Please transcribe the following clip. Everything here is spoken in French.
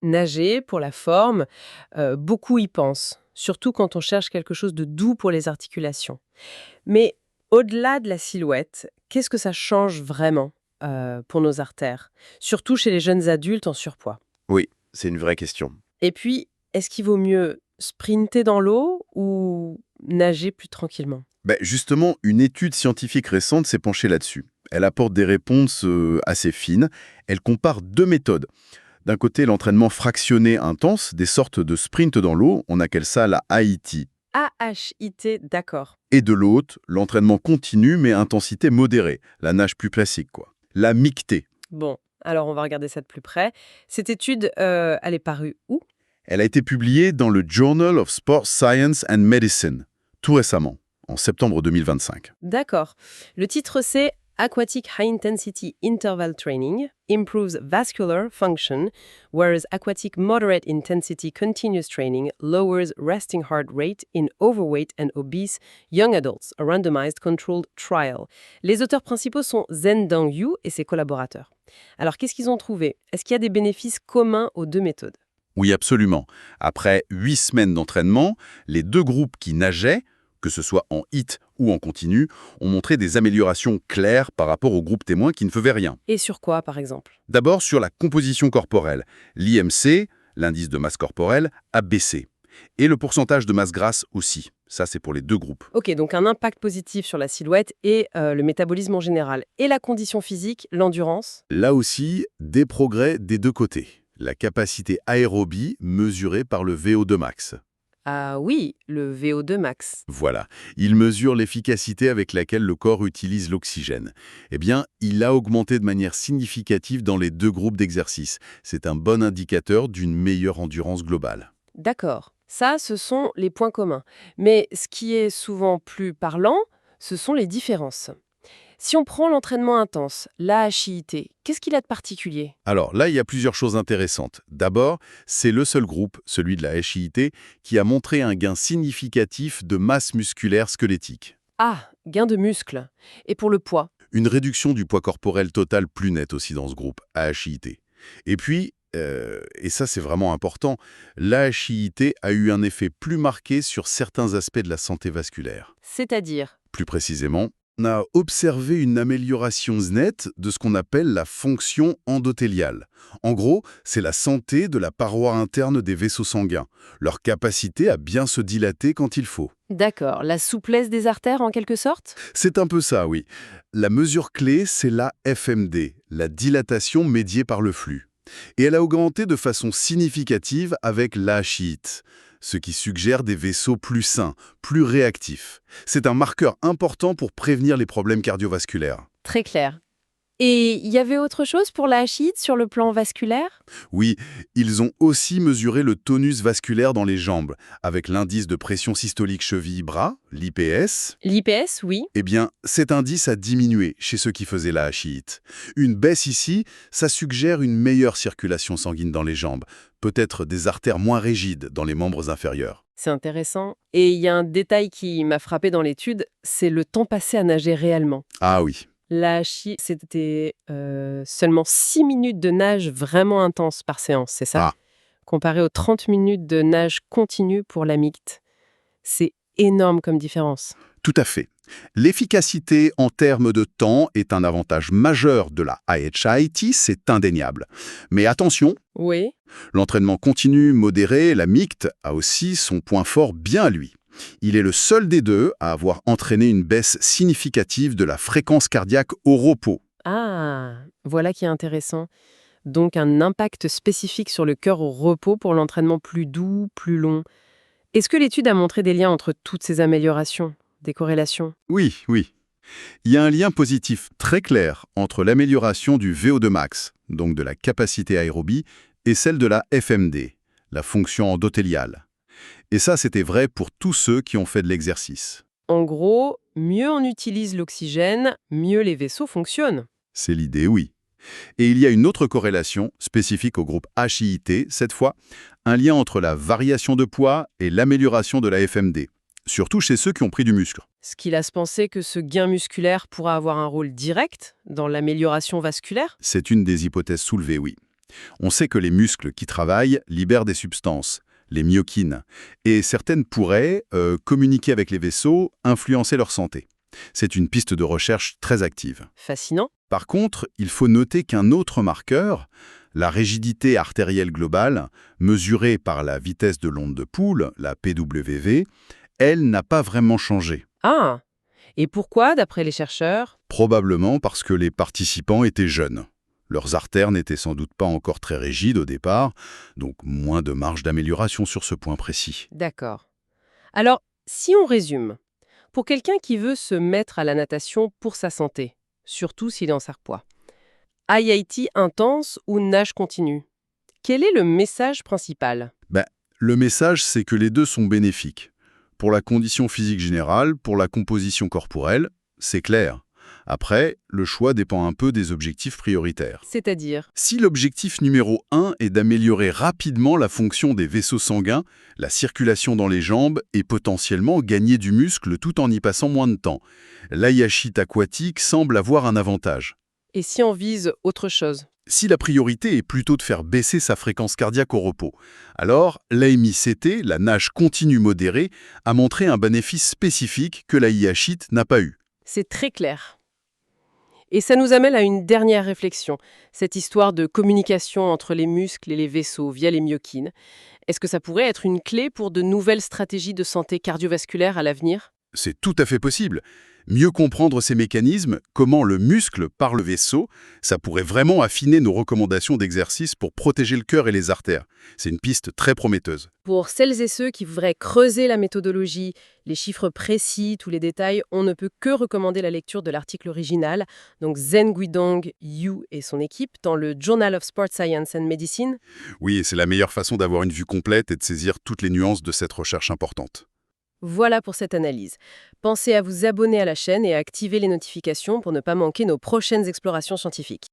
Nager, pour la forme, beaucoup y pensent, surtout quand on cherche quelque chose de doux pour les articulations. Mais au-delà de la silhouette, qu'est-ce que ça change vraiment pour nos artères, surtout chez les jeunes adultes en surpoids? Oui, c'est une vraie question. Et puis, est-ce qu'il vaut mieux sprinter dans l'eau ou nager plus tranquillement? Ben, justement, une étude scientifique récente s'est penchée là-dessus. Elle apporte des réponses assez fines. Elle compare deux méthodes. D'un côté, l'entraînement fractionné intense, des sortes de sprints dans l'eau, on appelle ça la AIT. AHIT, d'accord. Et de l'autre, l'entraînement continu mais intensité modérée, la nage plus classique quoi. La MICT. Bon, alors on va regarder ça de plus près. Cette étude, elle est parue où? Elle a été publiée dans le Journal of Sports Science and Medicine, tout récemment, en septembre 2025. D'accord. Le titre, c'est Aquatic High Intensity Interval Training improves vascular function, whereas aquatic moderate intensity continuous training lowers resting heart rate in overweight and obese young adults, a randomized controlled trial. Les auteurs principaux sont Zhendang Yu et ses collaborateurs. Alors, qu'est-ce qu'ils ont trouvé? Est-ce qu'il y a des bénéfices communs aux deux méthodes? Oui, absolument. Après 8 semaines d'entraînement, les deux groupes qui nageaient, que ce soit en HIIT ou en continu, ont montré des améliorations claires par rapport au groupe témoin qui ne faisait rien. Et sur quoi, par exemple? D'abord sur la composition corporelle. L'IMC, l'indice de masse corporelle, a baissé. Et le pourcentage de masse grasse aussi. Ça, c'est pour les deux groupes. Ok, donc un impact positif sur la silhouette et le métabolisme en général. Et la condition physique, l'endurance? Là aussi, des progrès des deux côtés. La capacité aérobie mesurée par le VO2 max. Ah oui, le VO2 max. Voilà, il mesure l'efficacité avec laquelle le corps utilise l'oxygène. Eh bien, il a augmenté de manière significative dans les deux groupes d'exercice. C'est un bon indicateur d'une meilleure endurance globale. D'accord. Ça, ce sont les points communs. Mais ce qui est souvent plus parlant, ce sont les différences. Si on prend l'entraînement intense, l'AHIIT, qu'est-ce qu'il a de particulier? Alors là, il y a plusieurs choses intéressantes. D'abord, c'est le seul groupe, celui de la HIIT, qui a montré un gain significatif de masse musculaire squelettique. Ah, gain de muscle. Et pour le poids? Une réduction du poids corporel total plus nette aussi dans ce groupe, AHIIT. Et puis, et ça c'est vraiment important, l'AHIIT a eu un effet plus marqué sur certains aspects de la santé vasculaire. C'est-à-dire? Plus précisément, on a observé une amélioration nette de ce qu'on appelle la fonction endothéliale. En gros, c'est la santé de la paroi interne des vaisseaux sanguins, leur capacité à bien se dilater quand il faut. D'accord, la souplesse des artères en quelque sorte? C'est un peu ça, oui. La mesure clé, c'est la FMD, la dilatation médiée par le flux. Et elle a augmenté de façon significative avec l'AHIIT, ce qui suggère des vaisseaux plus sains, plus réactifs. C'est un marqueur important pour prévenir les problèmes cardiovasculaires. Très clair. Et il y avait autre chose pour l'AHIIT sur le plan vasculaire? Oui, ils ont aussi mesuré le tonus vasculaire dans les jambes, avec l'indice de pression systolique cheville-bras, l'IPS. L'IPS, oui. Eh bien, cet indice a diminué chez ceux qui faisaient la HIIT. Une baisse ici, ça suggère une meilleure circulation sanguine dans les jambes, peut-être des artères moins rigides dans les membres inférieurs. C'est intéressant. Et il y a un détail qui m'a frappé dans l'étude, c'est le temps passé à nager réellement. Ah oui. C'était seulement 6 minutes de nage vraiment intense par séance, c'est ça? Ah, Comparé aux 30 minutes de nage continue pour la MICT. C'est énorme comme différence. tout à fait. L'efficacité en termes de temps est un avantage majeur de la IHIT, c'est indéniable. Mais attention, Oui. l'entraînement continu, modéré, la MICT, a aussi son point fort bien à lui. Il est le seul des deux à avoir entraîné une baisse significative de la fréquence cardiaque au repos. Ah, voilà qui est intéressant. Donc un impact spécifique sur le cœur au repos pour l'entraînement plus doux, plus long. Est-ce que l'étude a montré des liens entre toutes ces améliorations, des corrélations? Oui, oui. Il y a un lien positif très clair entre l'amélioration du VO2 max, donc de la capacité aérobie, et celle de la FMD, la fonction endothéliale. Et ça, c'était vrai pour tous ceux qui ont fait de l'exercice. En gros, mieux on utilise l'oxygène, mieux les vaisseaux fonctionnent. C'est l'idée, oui. Et il y a une autre corrélation, spécifique au groupe HIIT, cette fois, un lien entre la variation de poids et l'amélioration de la FMD, surtout chez ceux qui ont pris du muscle. Ce qui laisse penser que ce gain musculaire pourra avoir un rôle direct dans l'amélioration vasculaire? C'est une des hypothèses soulevées, oui. On sait que les muscles qui travaillent libèrent des substances, les myokines, et certaines pourraient communiquer avec les vaisseaux, influencer leur santé. C'est une piste de recherche très active. Fascinant. Par contre, il faut noter qu'un autre marqueur, la rigidité artérielle globale, mesurée par la vitesse de l'onde de Poole, la PWV, elle n'a pas vraiment changé. Ah! Et pourquoi, d'après les chercheurs? Probablement parce que les participants étaient jeunes. Leurs artères n'étaient sans doute pas encore très rigides au départ, donc moins de marge d'amélioration sur ce point précis. D'accord. Alors, si on résume, pour quelqu'un qui veut se mettre à la natation pour sa santé, surtout s'il est en surpoids, IIT intense ou nage continue, quel est le message principal? Le message, c'est que les deux sont bénéfiques. Pour la condition physique générale, pour la composition corporelle, c'est clair. Après, le choix dépend un peu des objectifs prioritaires. C'est-à-dire? Si l'objectif numéro 1 est d'améliorer rapidement la fonction des vaisseaux sanguins, la circulation dans les jambes et potentiellement gagner du muscle tout en y passant moins de temps, l'ayachite aquatique semble avoir un avantage. Et si on vise autre chose? Si la priorité est plutôt de faire baisser sa fréquence cardiaque au repos, alors l'AMICT, la nage continue modérée, a montré un bénéfice spécifique que la IHIT n'a pas eu. C'est très clair. Et ça nous amène à une dernière réflexion, cette histoire de communication entre les muscles et les vaisseaux via les myokines. Est-ce que ça pourrait être une clé pour de nouvelles stratégies de santé cardiovasculaire à l'avenir? C'est tout à fait possible. Mieux comprendre ces mécanismes, comment le muscle par le vaisseau, ça pourrait vraiment affiner nos recommandations d'exercice pour protéger le cœur et les artères. C'est une piste très prometteuse. Pour celles et ceux qui voudraient creuser la méthodologie, les chiffres précis, tous les détails, on ne peut que recommander la lecture de l'article original, donc Zhen Guidong, Yu et son équipe, dans le Journal of Sport Science and Medicine. Oui, et c'est la meilleure façon d'avoir une vue complète et de saisir toutes les nuances de cette recherche importante. Voilà pour cette analyse. Pensez à vous abonner à la chaîne et à activer les notifications pour ne pas manquer nos prochaines explorations scientifiques.